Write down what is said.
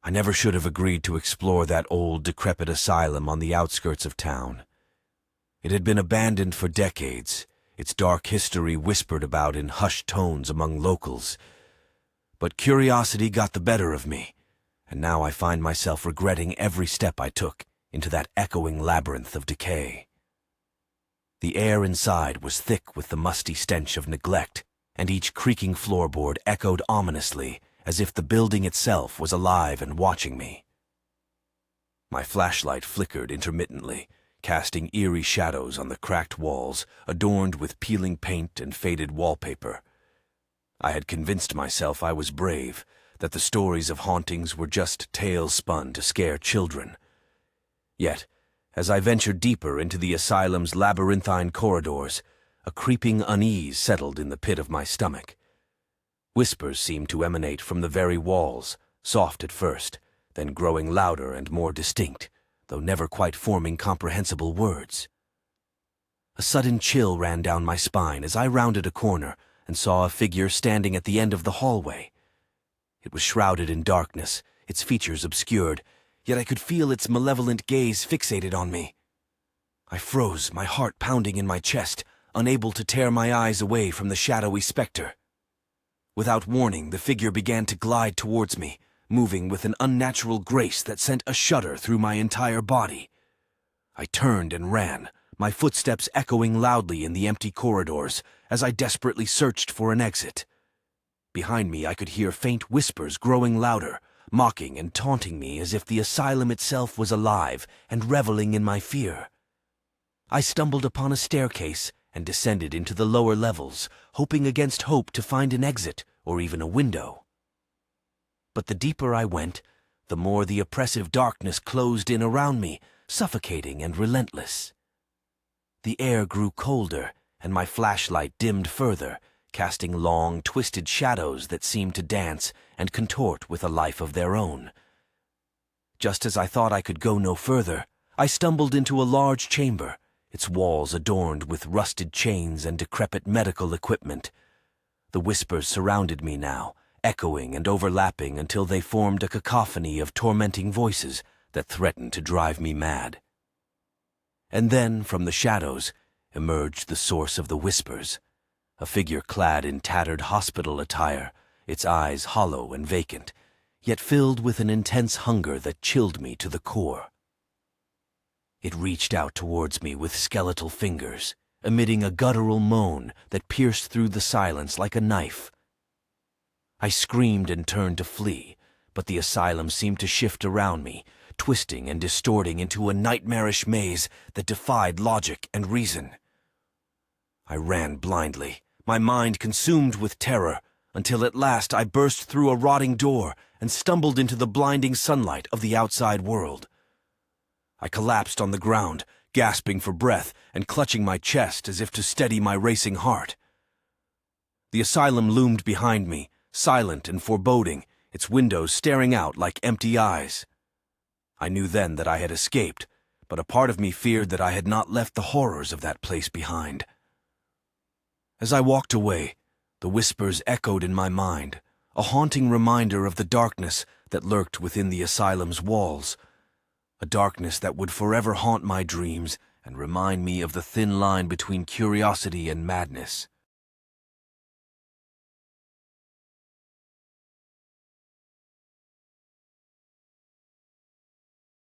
I never should have agreed to explore that old, decrepit asylum on the outskirts of town. It had been abandoned for decades, its dark history whispered about in hushed tones among locals. But curiosity got the better of me, and now I find myself regretting every step I took into that echoing labyrinth of decay. The air inside was thick with the musty stench of neglect, and each creaking floorboard echoed ominously, as if the building itself was alive and watching me. My flashlight flickered intermittently, casting eerie shadows on the cracked walls, adorned with peeling paint and faded wallpaper. I had convinced myself I was brave, that the stories of hauntings were just tales spun to scare children. Yet, as I ventured deeper into the asylum's labyrinthine corridors, a creeping unease settled in the pit of my stomach. Whispers seemed to emanate from the very walls, soft at first, then growing louder and more distinct, though never quite forming comprehensible words. A sudden chill ran down my spine as I rounded a corner and saw a figure standing at the end of the hallway. It was shrouded in darkness, its features obscured, yet I could feel its malevolent gaze fixated on me. I froze, my heart pounding in my chest, unable to tear my eyes away from the shadowy specter. Without warning, the figure began to glide towards me, moving with an unnatural grace that sent a shudder through my entire body. I turned and ran, my footsteps echoing loudly in the empty corridors as I desperately searched for an exit. Behind me, I could hear faint whispers growing louder, mocking and taunting me as if the asylum itself was alive and reveling in my fear. I stumbled upon a staircase and descended into the lower levels, hoping against hope to find an exit or even a window. But the deeper I went, the more the oppressive darkness closed in around me, suffocating and relentless. The air grew colder, and my flashlight dimmed further, casting long, twisted shadows that seemed to dance and contort with a life of their own. Just as I thought I could go no further, I stumbled into a large chamber, its walls adorned with rusted chains and decrepit medical equipment. The whispers surrounded me now, echoing and overlapping until they formed a cacophony of tormenting voices that threatened to drive me mad. And then, from the shadows, emerged the source of the whispers, a figure clad in tattered hospital attire, its eyes hollow and vacant, yet filled with an intense hunger that chilled me to the core. It reached out towards me with skeletal fingers, emitting a guttural moan that pierced through the silence like a knife. I screamed and turned to flee, but the asylum seemed to shift around me, twisting and distorting into a nightmarish maze that defied logic and reason. I ran blindly, my mind consumed with terror, until at last I burst through a rotting door and stumbled into the blinding sunlight of the outside world. I collapsed on the ground, gasping for breath and clutching my chest as if to steady my racing heart. The asylum loomed behind me, silent and foreboding, its windows staring out like empty eyes. I knew then that I had escaped, but a part of me feared that I had not left the horrors of that place behind. As I walked away, the whispers echoed in my mind, a haunting reminder of the darkness that lurked within the asylum's walls, a darkness that would forever haunt my dreams and remind me of the thin line between curiosity and madness.